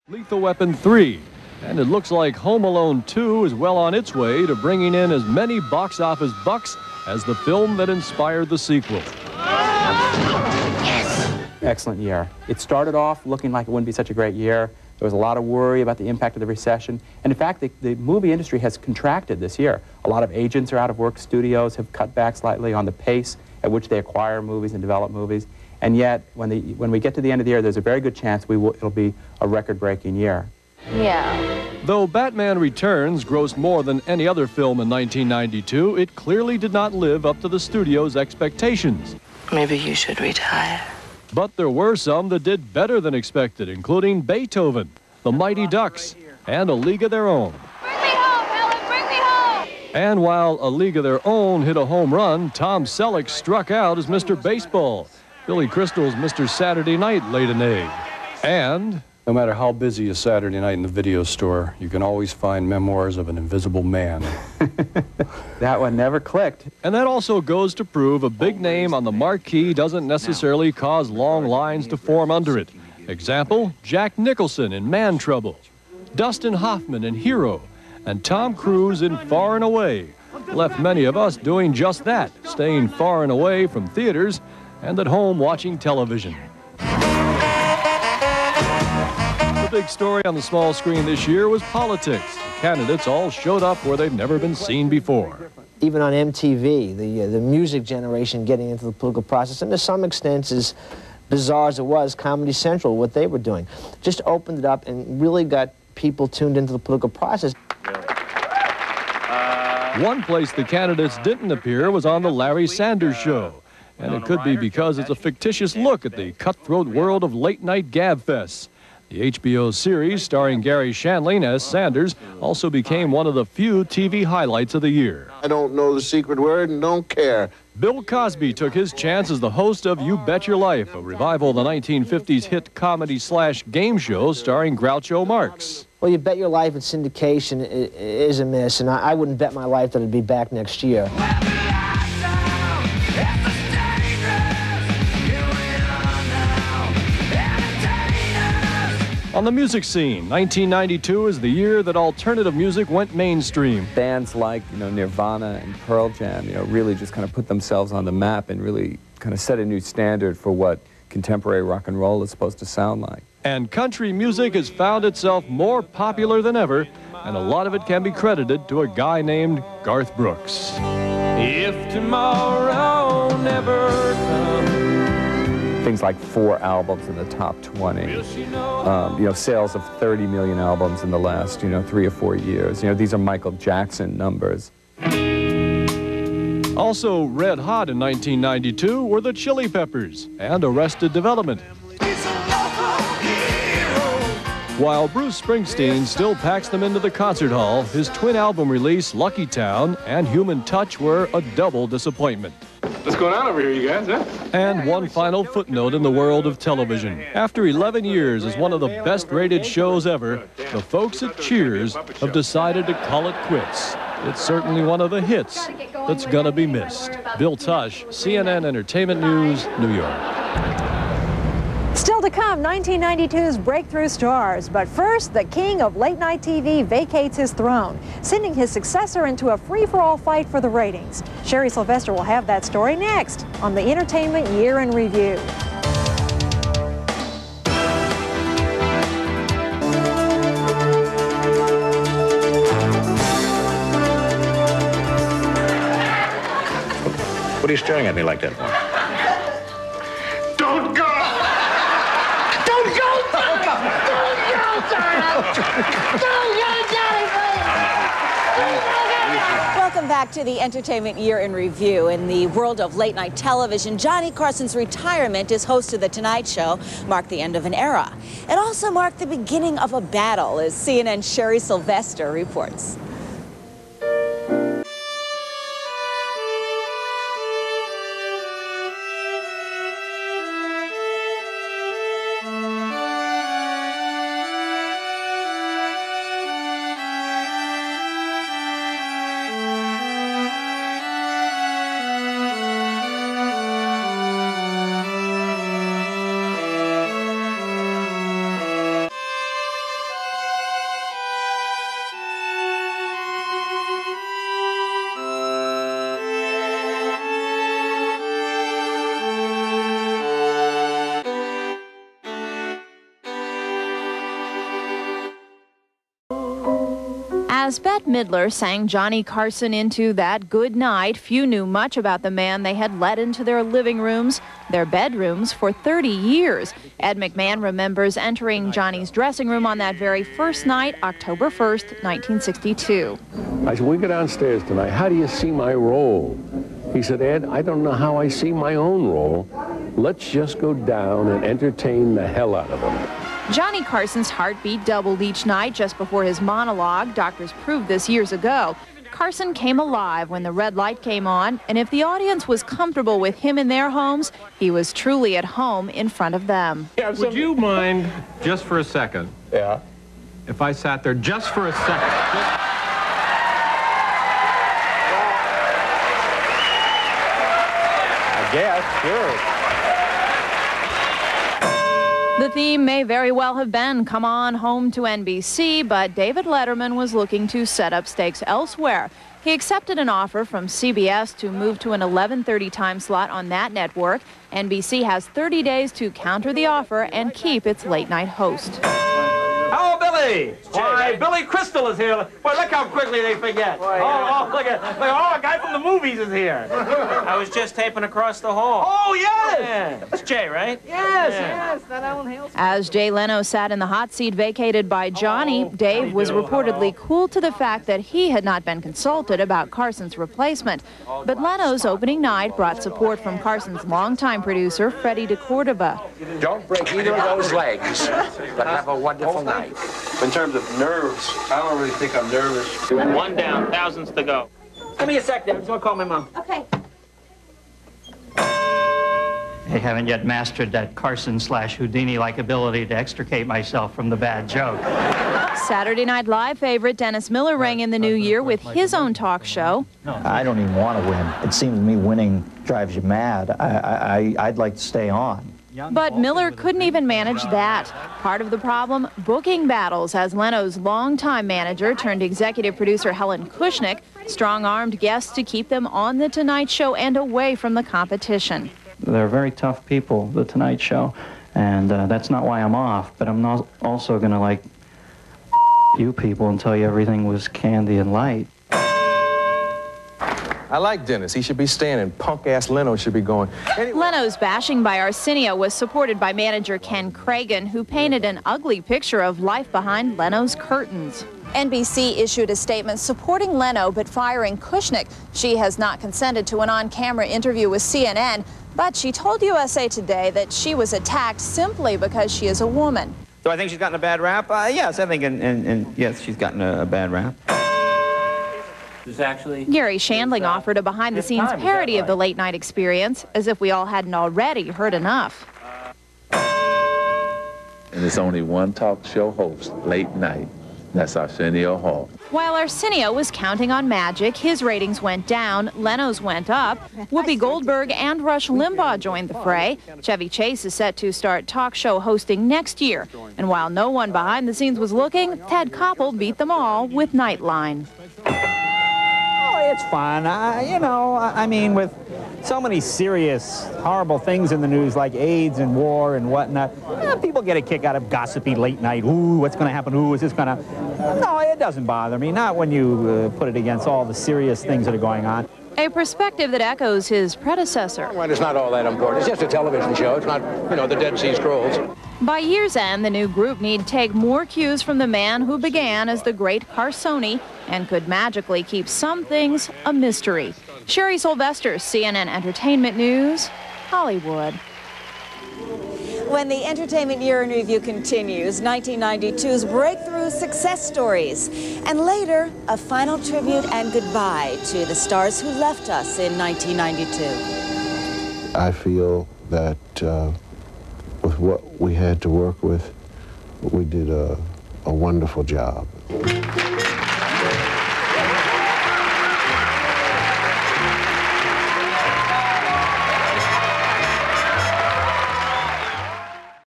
Lethal Weapon 3, and it looks like Home Alone 2 is well on its way to bringing in as many box office bucks as the film that inspired the sequel. Excellent year. It started off looking like it wouldn't be such a great year. There was a lot of worry about the impact of the recession. And in fact, the movie industry has contracted this year. A lot of agents are out of work. Studios have cut back slightly on the pace at which they acquire movies and develop movies. And yet, when we get to the end of the year, there's a very good chance it'll be a record-breaking year. Yeah. Though Batman Returns grossed more than any other film in 1992, it clearly did not live up to the studio's expectations. Maybe you should retire. But there were some that did better than expected, including Beethoven, The Mighty Ducks, and A League of Their Own. Bring me home, Helen, bring me home! And while A League of Their Own hit a home run, Tom Selleck struck out as Mr. Baseball. Billy Crystal's Mr. Saturday Night laid an egg. And no matter how busy a Saturday night in the video store, you can always find Memoirs of an Invisible Man. That one never clicked. And that also goes to prove a big name on the marquee doesn't necessarily cause long lines to form under it. Example, Jack Nicholson in Man Trouble, Dustin Hoffman in Hero, and Tom Cruise in Far and Away left many of us doing just that, staying far and away from theaters and at home watching television. The big story on the small screen this year was politics. The candidates all showed up where they've never been seen before. Even on MTV, the music generation getting into the political process, and to some extent, as bizarre as it was, Comedy Central, what they were doing, just opened it up and really got people tuned into the political process. One place the candidates didn't appear was on the Larry Sanders Show. And it could be because it's a fictitious look at the cutthroat world of late-night gabfests. The HBO series starring Gary Shandling as Sanders also became one of the few TV highlights of the year. I don't know the secret word and don't care. Bill Cosby took his chance as the host of You Bet Your Life, a revival of the 1950s hit comedy/game show starring Groucho Marx. Well, You Bet Your Life in syndication is a miss, and I wouldn't bet my life that it'd be back next year. On the music scene, 1992 is the year that alternative music went mainstream. Bands like, Nirvana and Pearl Jam, really just kind of put themselves on the map and really kind of set a new standard for what contemporary rock and roll is supposed to sound like. And country music has found itself more popular than ever, and a lot of it can be credited to a guy named Garth Brooks. If tomorrow never comes. Things like 4 albums in the top 20, sales of 30 million albums in the last, 3 or 4 years. These are Michael Jackson numbers. Also red hot in 1992 were the Chili Peppers and Arrested Development. While Bruce Springsteen still packs them into the concert hall, his twin album release, Lucky Town, and Human Touch were a double disappointment. What's going on over here, you guys, huh? And one final footnote in the world of television. After 11 years as one of the best-rated shows ever, the folks at Cheers have decided to call it quits. It's certainly one of the hits that's gonna be missed. Bill Tush, CNN Entertainment News, New York. Still to come, 1992's breakthrough stars. But first, the king of late-night TV vacates his throne, sending his successor into a free-for-all fight for the ratings. Sherry Sylvester will have that story next on the Entertainment Year in Review. What are you staring at me like that for? Don't go! Welcome back to the Entertainment Year in Review. In the world of late-night television, Johnny Carson's retirement as host of The Tonight Show marked the end of an era. It also marked the beginning of a battle, as CNN's Sherry Sylvester reports. As Bette Midler sang Johnny Carson into that good night, few knew much about the man they had let into their living rooms, their bedrooms, for 30 years. Ed McMahon remembers entering Johnny's dressing room on that very first night, October 1st, 1962. I said, we go downstairs tonight. How do you see my role? He said, Ed, I don't know how I see my own role. Let's just go down and entertain the hell out of them. Johnny Carson's heartbeat doubled each night just before his monologue. Doctors proved this years ago. Carson came alive when the red light came on, and if the audience was comfortable with him in their homes, he was truly at home in front of them. Would you mind, just for a second, if I sat there just for a second? I guess, sure. The theme may very well have been Come On Home to NBC, but David Letterman was looking to set up stakes elsewhere. He accepted an offer from CBS to move to an 11:30 time slot on that network. NBC has 30 days to counter the offer and keep its late-night host. Hello, Billy. Why, Billy Crystal is here. Boy, look how quickly they forget. Oh, look at, a guy from the movies is here. I was just taping across the hall. Oh, yes. Yeah. That's Jay, right? Yes, that Alan Hale. As Jay Leno sat in the hot seat vacated by Johnny, Dave was reportedly cool to the fact that he had not been consulted about Carson's replacement. But Leno's opening night brought support from Carson's longtime producer, Freddie DeCordova. Don't break either of those legs, but have a wonderful night. In terms of nerves, I don't really think I'm nervous. One down, thousands to go. Give me a sec there. I'm just going to call my mom. Okay. I haven't yet mastered that Carson/Houdini-like ability to extricate myself from the bad joke. Saturday Night Live favorite Dennis Miller rang in the new year with his own talk show. I don't even want to win. It seems to me winning drives you mad. I'd like to stay on. But Miller couldn't even manage that. Part of the problem, booking battles, as Leno's longtime manager turned executive producer Helen Kushnick strong-armed guests to keep them on The Tonight Show and away from the competition. They're very tough people, The Tonight Show, and that's not why I'm off, but I'm not also going to, like, you people and tell you everything was candy and light. I like Dennis. He should be staying, and punk-ass Leno should be going. Anyway. Leno's bashing by Arsenio was supported by manager Ken Cragen, who painted an ugly picture of life behind Leno's curtains. NBC issued a statement supporting Leno but firing Kushnick. She has not consented to an on-camera interview with CNN, but she told USA Today that she was attacked simply because she is a woman. Do I think she's gotten a bad rap? Yes, I think, and yes, she's gotten a bad rap. Gary Shandling offered a behind-the-scenes parody of the late-night experience, as if we all hadn't already heard enough. And there's only one talk show host, late night. That's Arsenio Hall. While Arsenio was counting on magic, his ratings went down, Leno's went up. Whoopi Goldberg and Rush Limbaugh joined the fray. Chevy Chase is set to start talk show hosting next year. And while no one behind the scenes was looking, Ted Koppel beat them all with Nightline. It's fun. I mean, with so many serious, horrible things in the news like AIDS and war and whatnot, people get a kick out of gossipy late night. Ooh, what's going to happen? Ooh, is this going to... No, it doesn't bother me. Not when you put it against all the serious things that are going on. A perspective that echoes his predecessor. Well, it's not all that important. It's just a television show. It's not, the Dead Sea Scrolls. By year's end, the new group need take more cues from the man who began as the great Carsoni and could magically keep some things a mystery. Sherry Sylvester, CNN Entertainment News, Hollywood. When the Entertainment Year in Review continues, 1992's breakthrough success stories, and later, a final tribute and goodbye to the stars who left us in 1992. I feel that with what we had to work with, we did a wonderful job.